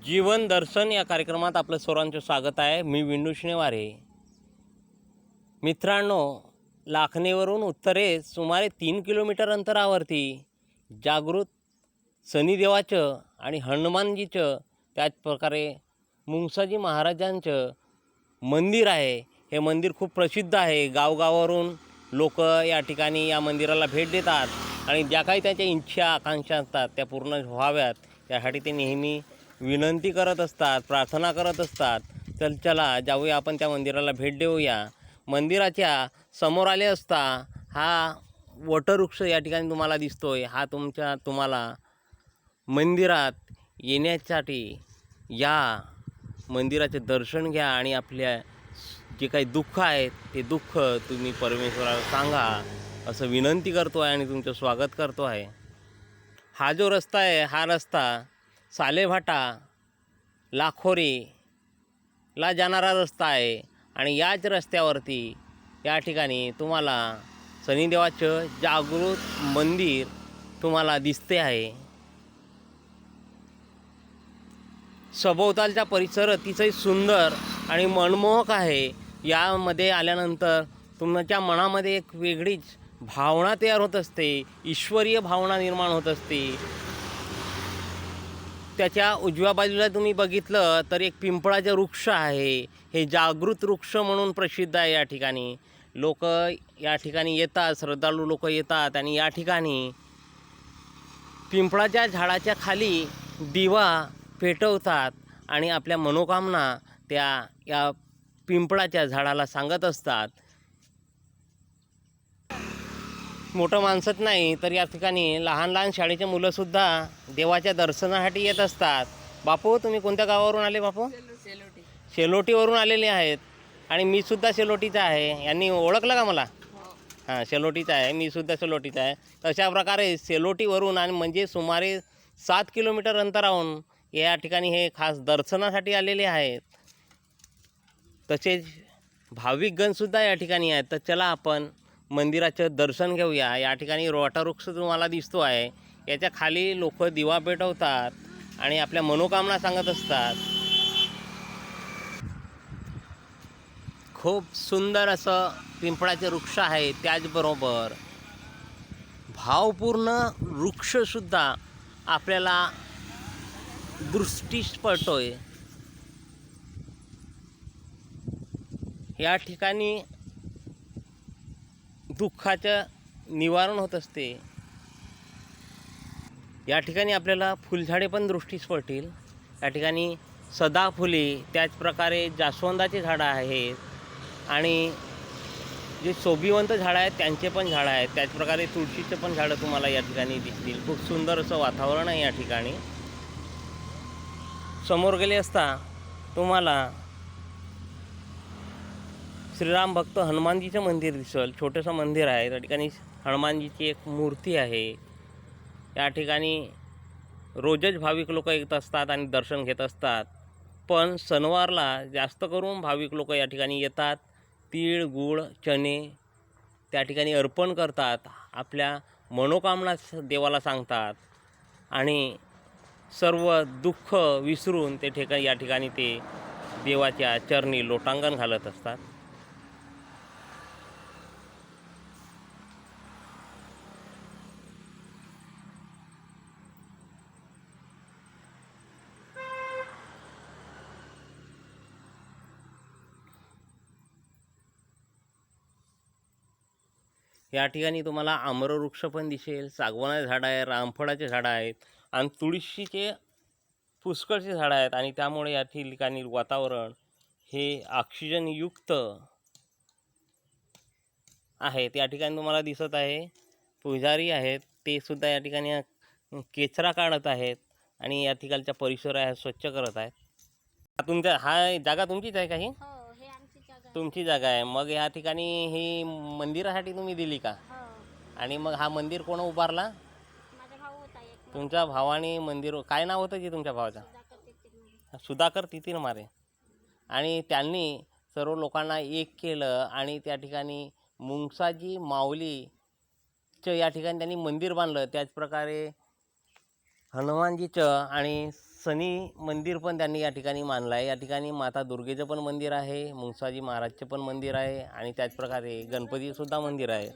जीवन दर्शन या कार्यक्रमात आपलं सर्वांचं स्वागत आहे। मी विंडू शनिवारे। मित्रांनो, लाखनीवरून उत्तरेस सुमारे 3 किलोमीटर अंतरावरती जागृत शनिदेवाचं आणि हनुमानजीचं त्याचप्रकारे मुंगसाजी महाराजांचं मंदिर आहे। हे मंदिर खूप प्रसिद्ध आहे। गावगावावरून लोक या ठिकाणी या मंदिराला भेट देतात आणि ज्या काही त्यांच्या इच्छा आकांक्षा असतात त्या पूर्ण व्हाव्यात यासाठी ते नेहमी विनंती करत असतात, प्रार्थना करत असतात। तर चला जाऊया, आपण त्या मंदिराला भेट देऊया। मंदिराच्या समोर आले असता हा वटवृक्ष या ठिकाणी तुम्हाला दिसतोय। हा तुम्हाला मंदिरात येण्यासाठी या मंदिराचे दर्शन घ्या आणि आपल्या जे काही दुःख आहेत ते दुःख तुम्ही परमेश्वराला सांगा असं विनंती करतो आहे आणि तुमचं स्वागत करतो आहे। हा जो रस्ता आहे हा रस्ता सालेभाटा लाखोरीला जाणारा रस्ता आहे आणि याच रस्त्यावरती या ठिकाणी तुम्हाला शनिदेवाचं जागृत मंदिर तुम्हाला दिसते आहे। सभोवतालचा परिसर अतिशय सुंदर आणि मनमोहक आहे। यामध्ये आल्यानंतर तुमच्या मनामध्ये एक वेगळीच भावना तयार होत असते, ईश्वरीय भावना निर्माण होत असते। त्याच्या उजव्या बाजूला तुम्ही बघितलं तर एक पिंपळाचं वृक्ष आहे। हे जागृत वृक्ष म्हणून प्रसिद्ध आहे। या ठिकाणी लोक या ठिकाणी येतात, श्रद्धाळू लोक येतात आणि या ठिकाणी पिंपळाच्या झाडाच्या खाली दिवा पेटवतात आणि आपल्या मनोकामना या पिंपळाच्या झाडाला सांगत असतात। मोठं माणसंच नाही तर या ठिकाणी लहान लहान शाळेचे मुलंसुद्धा देवाच्या दर्शनासाठी येत असतात। बापू, तुम्ही कोणत्या गावावरून आले बापू? शेलोटीवरून आलेले आहेत आणि मी सुद्धा शेलोटीचा आहे। यांनी ओळखलं का मला? हां, शेलोटीचा आहे, मी सुद्धा शेलोटीचा आहे। तशा प्रकारे शेलोटीवरून आणि म्हणजे सुमारे 7 किलोमीटर अंतरावरून या ठिकाणी हे खास दर्शनासाठी आलेले आहेत। तसेच भाविकगणसुद्धा या ठिकाणी आहेत। तर चला आपण मंदिराचं दर्शन घेऊया। या ठिकाणी वटवृक्ष तुम्हाला दिसतो आहे, याच्या खाली लोक दिवा पेटवतात आणि आपल्या मनोकामना सांगत असतात। खूप सुंदर असं पिंपळाचे वृक्ष आहे। त्याचबरोबर भावपूर्ण वृक्षसुद्धा आपल्याला दृष्टीस पडतोय। या ठिकाणी दुःखाचं निवारण होत असते। या ठिकाणी आपल्याला फुलझाडे पण दृष्टीस पडतील। या ठिकाणी सदाफुली, त्याचप्रकारे जास्वंदाचे झाडं आहेत आणि जे शोभिवंत झाडं आहेत त्यांचे पण झाडं आहेत। त्याचप्रकारे तुळशीचे पण झाडं तुम्हाला या ठिकाणी दिसतील। खूप सुंदर असं वातावरण आहे या ठिकाणी। समोर गेले असता तुम्हाला श्रीराम भक्त हनुमानजीचं मंदिर दिसेल। छोटंसं मंदिर आहे, त्या ठिकाणी हनुमानजीची एक मूर्ती आहे। या ठिकाणी रोजच भाविक लोक येत असतात आणि दर्शन घेत असतात, पण शनिवारला जास्त करून भाविक लोक या ठिकाणी येतात। तीळ, गूळ, चणे त्या ठिकाणी अर्पण करतात, आपल्या मनोकामना देवाला सांगतात आणि सर्व दुःख विसरून ते या ठिकाणी ते देवाच्या चरणी लोटांगण घालत असतात। या ठिकाणी तुम्हाला आम्रवृक्ष पण दिसेल, सागवानाचे झाडं आहे, रामफळाचे झाडं आहेत आणि तुळशीचे पुष्कळचे झाडं आहेत आणि त्यामुळे या ठिकाणी वातावरण हे ऑक्सिजनयुक्त आहे। या ठिकाणी तुम्हाला दिसत आहे पुजारी आहेत, ते सुद्धा या ठिकाणी कचरा काढत आहेत आणि या ठिकाणचा परिसर आहे स्वच्छ करत आहेत। हा जागा तुमचीच आहे का? ही तुमची जागा आहे। मग या ठिकाणी ही मंदिरासाठी तुम्ही दिली का? आणि मग हा मंदिर कोण उभारला? तुमच्या भावाने मंदिर, काय नाव होतं की तुमच्या भावाचं? सुधाकर तितीर मारे। आणि त्यांनी सर्व लोकांना एक केलं आणि त्या ठिकाणी मुंगसाजी माऊलीचं या ठिकाणी त्यांनी मंदिर बांधलं। त्याचप्रकारे हनुमानजीचं आणि शनी मंदिर पण त्यांनी या ठिकाणी मानलं आहे. या ठिकाणी माता दुर्गेचं पण मंदिर आहे, मुंगसाजी महाराजचे पण मंदिर आहे आणि त्याचप्रकारे गणपतीसुद्धा मंदिर आहे.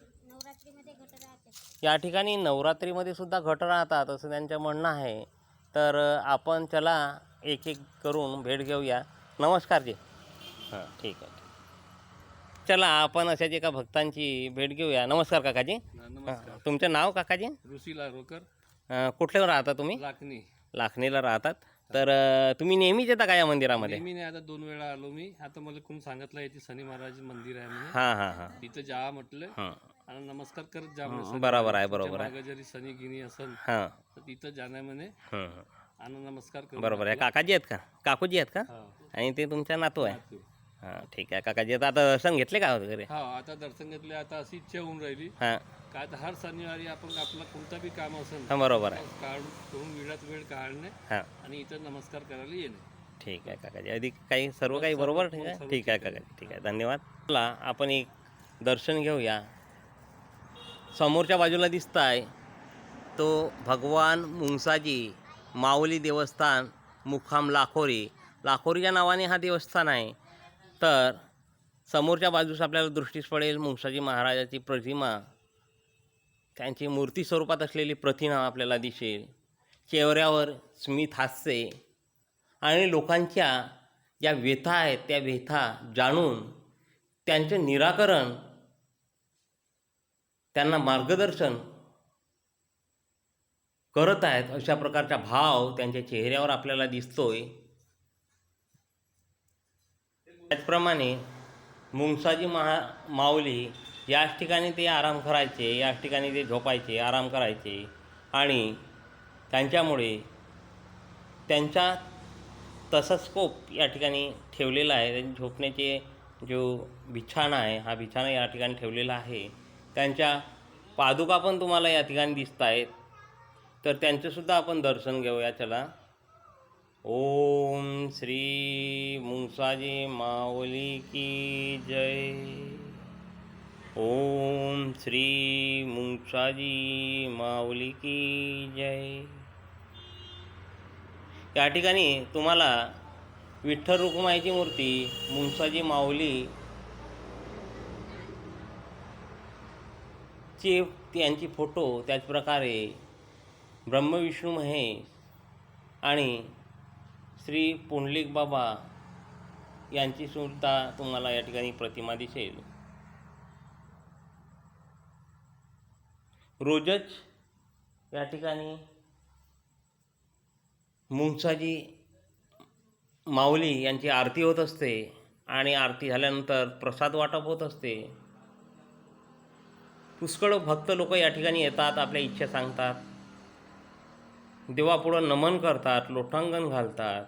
या ठिकाणी नवरात्रीमध्ये सुद्धा घट राहतात असं त्यांचं म्हणणं आहे. तर आपण चला एक एक करून भेट घेऊया. नमस्कार जी. हां, ठीक आहे. चला आपण अशाच एका भक्तांची भेट घेऊया. नमस्कार काकाजी. नमस्कार. तुमचं नाव काकाजी? ऋषी लारोकर, कुठल्यावर राहता तुम्ही? लाखनी. लाखनीला राहतात. तर तुम्ही नेहमीच येता का या मंदिरामध्ये? नेहमी नाही, आता 2 वेळा आलो मी. आता मला कोण सांगितलं याची शनी महाराज मंदिर आहे म्हणून. हां हां हां तिथं जा म्हटलं हां. आणि नमस्कार करत जा म्हणे. बरोबर आहे, बरोबर आहे. मागं जरी शनी गिनी असेल हां. तर तिथं जाणार म्हणे हं. आणि नमस्कार कर. बरोबर आहे. काकाजी आहेत का? काकूजी आहेत का? हा. आणि ते तुमचा नातू आहे? तू. हां, ठीक आहे. काकाजी आता दर्शन घेतले का वगैरे? हा, आता दर्शन घेतले. आता अशी इच्छा होऊन राहिली हां काय तर हर शनिवारी आपण आपला कोणता बी काम असेल हां, बरोबर आहे. काढून वेळात वेळ काढणे हां, आणि इथं नमस्कार करायला येणे. ठीक आहे काकाजी. अधिक काही सर्व काही बरोबर? ठीक आहे, ठीक आहे काकाजी, ठीक आहे. धन्यवाद. चला आपण एक दर्शन घेऊया. समोरच्या बाजूला दिसत आहे तो भगवान मुंगसाजी माऊली देवस्थान मुक्काम लाखोरी. लाखोरी या नावाने हा देवस्थान आहे. तर समोरच्या बाजूस आपल्याला दृष्टीस पडेल मुंगसाजी महाराजाची प्रतिमा, त्यांची मूर्ती स्वरूपात असलेली प्रतिमा आपल्याला दिसेल. चेहऱ्यावर स्मित हास्य आणि लोकांच्या ज्या व्यथा आहेत त्या व्यथा जाणून त्यांचं निराकरण, त्यांना मार्गदर्शन करत आहेत अशा प्रकारचा भाव त्यांच्या चेहऱ्यावर आपल्याला दिसतोय. त्याचप्रमाणे मुंगसाजी माऊली याच ठिकाणी ते आराम करायचे, याच ठिकाणी ते झोपायचे, आराम करायचे आणि त्यांच्यामुळे त्यांचा तसाच स्कोप या ठिकाणी ठेवलेला आहे. त्यांची झोपण्याचे जो बिछाना आहे हा बिछाना या ठिकाणी ठेवलेला आहे. त्यांच्या पादुका पण तुम्हाला या ठिकाणी दिसत आहेत. तर त्यांचंसुद्धा आपण दर्शन घेऊया. चला. ओम श्री मुंगसाजी माऊली की जय. ओम श्री मुंगसाजी माऊली की जय. या ठिकाणी तुम्हाला विठ्ठल रुक्माईची मूर्ती, मुंगसाजी माऊली ची त्यांची फोटो, त्याचप्रकारे ब्रह्मविष्णू महेश आणि श्री पुंडलिक बाबा यांची सुद्धा तुम्हाला या ठिकाणी प्रतिमा दिसेल. रोजच या ठिकाणी मुंगसाजी माऊली यांची आरती होत असते आणि आरती झाल्यानंतर प्रसाद वाटप होत असते. पुष्कळ भक्त लोक या ठिकाणी येतात, आपल्या इच्छा सांगतात, देवापुढं नमन करतात, लोटांगण घालतात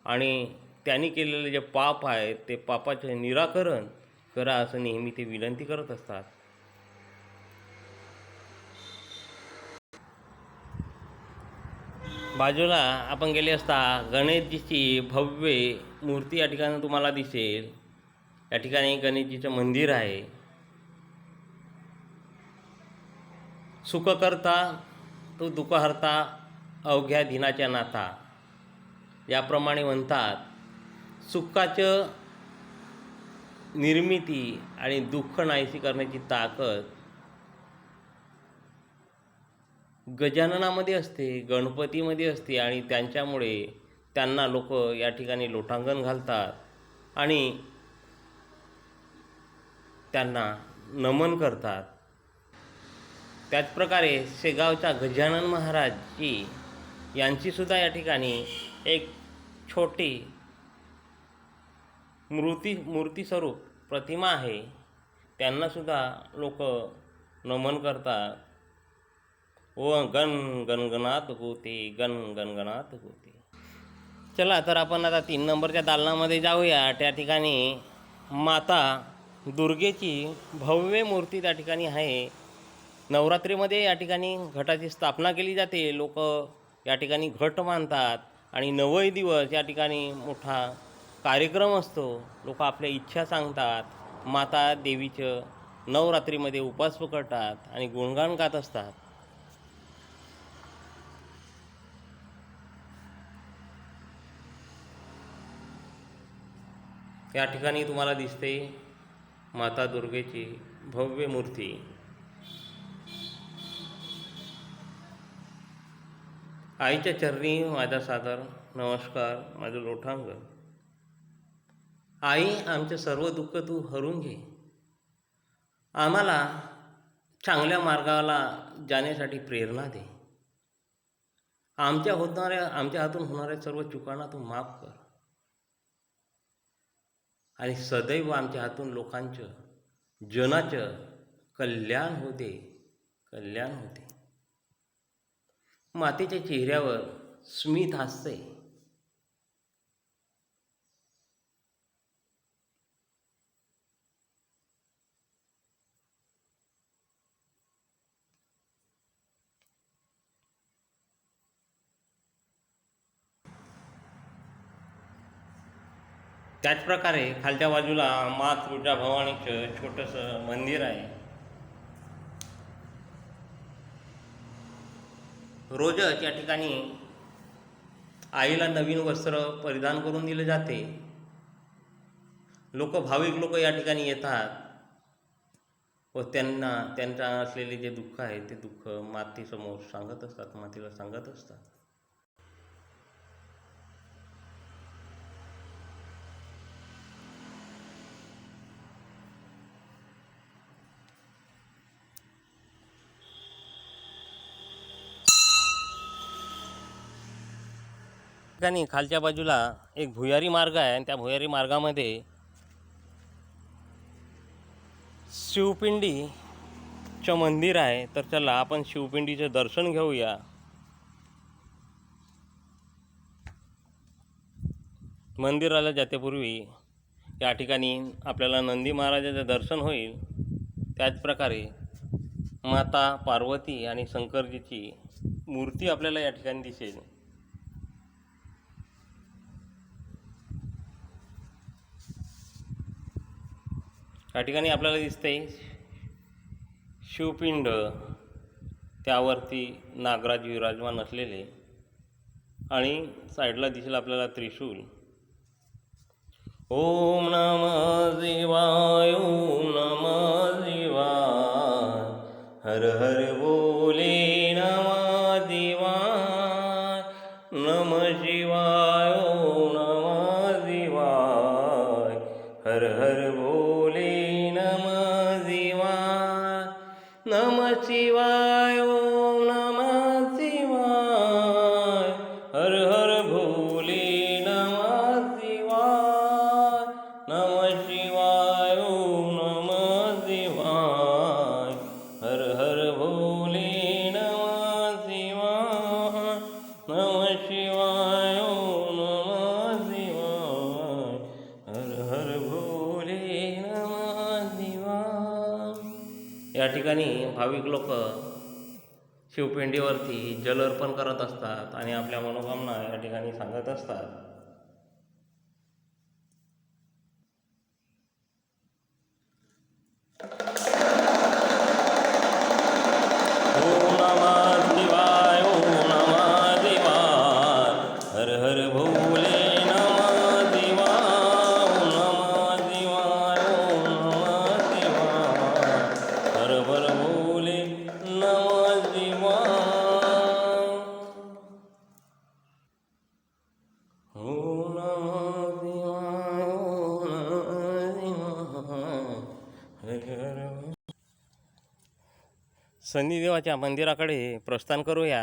आणि त्यांनी केलेले जे पाप आहे ते पापाचे निराकरण करा असं नेहमी ते विनंती करत असतात. बाजूला आपण गेले असता गणेशजीची भव्य मूर्ती या ठिकाणी तुम्हाला दिसेल. या ठिकाणी गणेशजीचं मंदिर आहे. सुख करता तो दुःख हरता अवघ्या दिनाच्या नाथा याप्रमाणे म्हणतात. सुखाचं निर्मिती आणि दुःख नाहीशी करण्याची ताकद गजाननामध्ये असते, गणपतीमध्ये असते आणि त्यांच्यामुळे त्यांना लोक या ठिकाणी लोटांगण घालतात आणि त्यांना नमन करतात. त्याचप्रकारे शेगावच्या गजानन महाराजजी यांचीसुद्धा या ठिकाणी एक छोटी मूर्तीस्वरूप प्रतिमा आहे. त्यांनासुद्धा लोक नमन करतात. ओ गण गणगणात होते, गण गणगणात होते. चला तर आपण आता 3 नंबरच्या दालनामध्ये जाऊया. त्या ठिकाणी माता दुर्गेची भव्य मूर्ती त्या ठिकाणी आहे. नवरात्रीमध्ये या ठिकाणी घटाची स्थापना केली जाते. लोक या ठिकाणी घट मानतात आणि 9 दिवस या ठिकाणी मोठा कार्यक्रम असतो. लोक आपल्या इच्छा सांगतात, माता देवीचं नवरात्रीमध्ये उपवास पकडतात आणि गुणगान गात असतात. या ठिकाणी तुम्हाला दिसते माता दुर्गेची भव्य मूर्ती. आईच्या चरणी माझा सादर नमस्कार, माझं लोटांग. आई, आमचे सर्व दुःख तू हरून घे. आम्हाला चांगल्या मार्गाला जाण्यासाठी प्रेरणा दे. आमच्या हातून होणाऱ्या सर्व चुकांना तू माफ कर आणि सदैव आमच्या हातून लोकांचं, जनाचं कल्याण होते. मातेच्या चेहऱ्यावर स्मित हास्य. त्याचप्रकारे खालच्या बाजूला माँ तुळजाभवानीचं छोटंसं मंदिर आहे. रोजच या ठिकाणी आईला नवीन वस्त्र परिधान करून दिले जाते. भाविक लोक या ठिकाणी येतात व त्यांना असलेले जे दुःख आहे ते दुःख मातेसमोर सांगत असतात, मातेला सांगत असतात. ठिकाणी खालच्या बाजूला एक भुयारी मार्ग आहे आणि त्या भुयारी मार्गामध्ये शिवपिंडीचं मंदिर आहे. तर चला आपण शिवपिंडीचं दर्शन घेऊया. मंदिराला जातेपूर्वी या ठिकाणी आपल्याला नंदी महाराजाचं दर्शन होईल. त्याचप्रकारे माता पार्वती आणि शंकरजीची मूर्ती आपल्याला या ठिकाणी दिसेल. या ठिकाणी आपल्याला दिसते शिवपिंड, त्यावरती नागराज विराजमान असलेले आणि साईडला दिसेल आपल्याला त्रिशूल. ओम नमः शिवाय, ओम नमः शिवाय, हर हर बोले नमः शिवाय, नमः शिवाय, ओम नमः शिवाय, हर हर बोले नमः शिवाय, नमः शिवाय, ओम नमः शिवाय, हर हर भोले नमः शिवाय, नमः शिवाय, ओम नमः शिवाय, हर हर भोले नमः शिवाय, नमः शिवाय, ओम नमः शिवाय, हर हर भोले नमः शिवाय. या ठिकाणी भाविक लोक शिवपिंडीवरती जल अर्पण करत असतात आणि आपल्या मनोकामना या ठिकाणी सांगत असतात. ओम नमः शिवाय, ओम नमः शिवाय, हर हर भोले नमः शिवाय, ओम नमः शिवाय, ओम नमः शिवाय, हर हर भोले नमः शिवाय, ओम नमः शिवाय, ओम नमः शिवाय, हर हर. शनिदेवाच्या मंदिराकडे प्रस्थान करूया.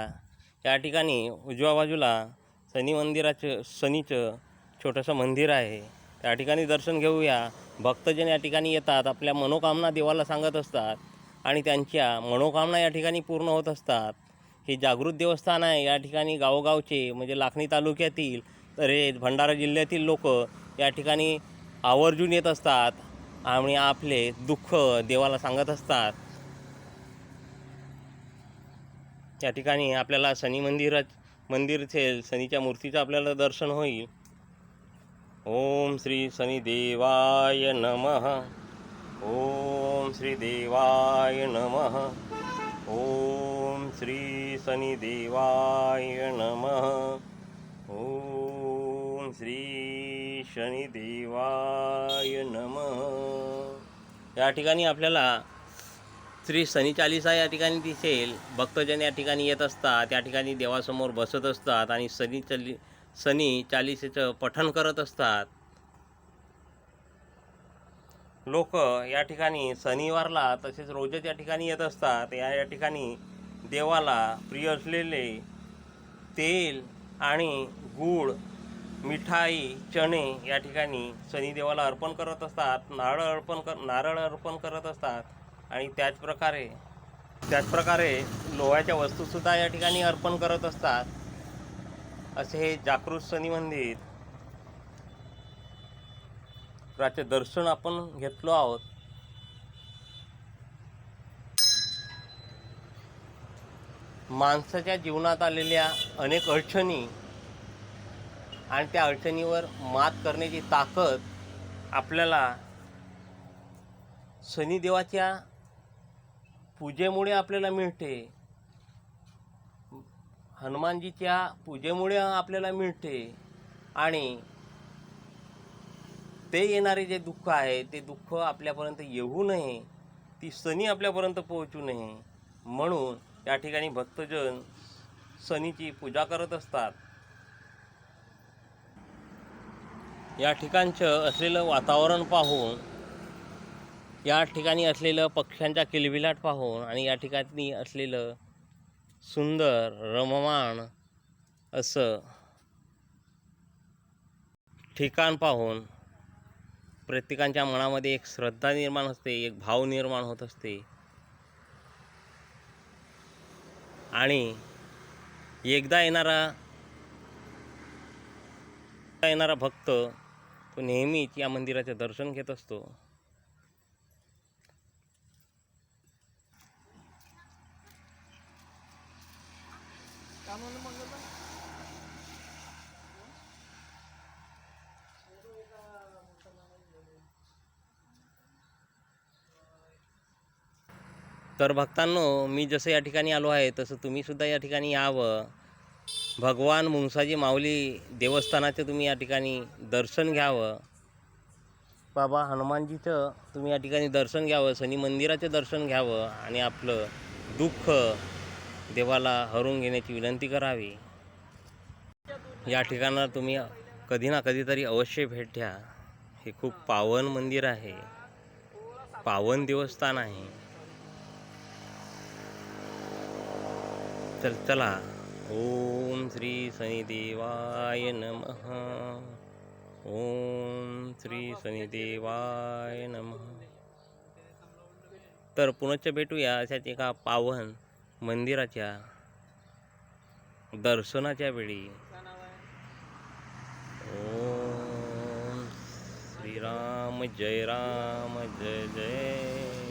या ठिकाणी उजव्या बाजूला शनीचं छोटंसं मंदिर आहे. त्या ठिकाणी दर्शन घेऊया. भक्तजन या ठिकाणी येतात, आपल्या मनोकामना देवाला सांगत असतात आणि त्यांच्या मनोकामना या ठिकाणी पूर्ण होत असतात. हे जागृत देवस्थान आहे. या ठिकाणी गावोगावचे म्हणजे लाखनी तालुक्यातील तसेच भंडारा जिल्ह्यातील लोक या ठिकाणी आवर्जून येत असतात आणि आपले दुःख देवाला सांगत असतात. या ठिकाणी आपल्याला मंदिर असेल, शनीच्या मूर्तीचं आपल्याला दर्शन होईल. ओम श्री शनिदेवाय नमः, ओम श्री देवाय नमः, ओम श्री शनिदेवाय नमः, ओम श्री शनिदेवाय नमः. या ठिकाणी आपल्याला श्री शनी चालीसा या ठिकाणी दिसेल. भक्तजन या ठिकाणी येत असतात, या ठिकाणी देवासमोर बसत असतात आणि शनी चालीसेचं पठण करत असतात. लोक या ठिकाणी शनिवारला तसेच रोजच या ठिकाणी येत असतात. या ठिकाणी देवाला प्रिय असलेले तेल आणि गूळ, मिठाई, चणे या ठिकाणी शनिदेवाला अर्पण करत असतात. नारळ अर्पण करत असतात आणि त्याचप्रकारे लोह्याच्या वस्तूसुद्धा या ठिकाणी अर्पण करत असतात. असे हे जागृत शनी मंदिर याचे दर्शन आपण घेतलो आहोत. माणसाच्या जीवनात आलेल्या अनेक अडचणी आणि त्या अडचणीवर मात करण्याची ताकद आपल्याला शनिदेवाच्या पूजेमुळे आपल्याला मिळते. हनुमानजीच्या पूजेमुळे आपल्याला मिळते. आणि ते येणारे जे दुःख आहे ते दुःख आपल्यापर्यंत येऊ नये, ती शनी आपल्यापर्यंत पोहोचू नये म्हणून या ठिकाणी भक्तजन शनीची पूजा करत असतात. या ठिकाणचं असलेलं वातावरण पाहून, या ठिकाणी असलेलं पक्ष्यांचा किलबिलाट पाहून आणि या ठिकाणी असलेलं सुंदर रममाण असं ठिकाण पाहून प्रत्येकाच्या मनामध्ये एक श्रद्धा निर्माण होते, एक भाव निर्माण होत असते. आणि एकदा येणारा भक्त तो नेहमीच या मंदिराचे दर्शन घेत असतो. तर भक्तांनो, मी जसं या ठिकाणी आलो आहे तसं तुम्हीसुद्धा या ठिकाणी यावं. भगवान मुंगसाजी माऊली देवस्थानाचं तुम्ही या ठिकाणी दर्शन घ्यावं. बाबा हनुमानजीचं तुम्ही या ठिकाणी दर्शन घ्यावं. शनी मंदिराचं दर्शन घ्यावं आणि आपलं दुःख देवाला हरून घेण्याची विनंती करावी. या ठिकाणाला तुम्ही कधी ना कधीतरी अवश्य भेट द्या. हे खूप पावन मंदिर आहे, पावन देवस्थान आहे. चला. ओम श्री शनिदेवाय नमः. ओम श्री शनिदेवाय नमः. तर पुनश्च भेटूया अशाच एका पावन मंदिराच्या दर्शनाच्या वेळी. ओम श्रीराम जय राम जय जय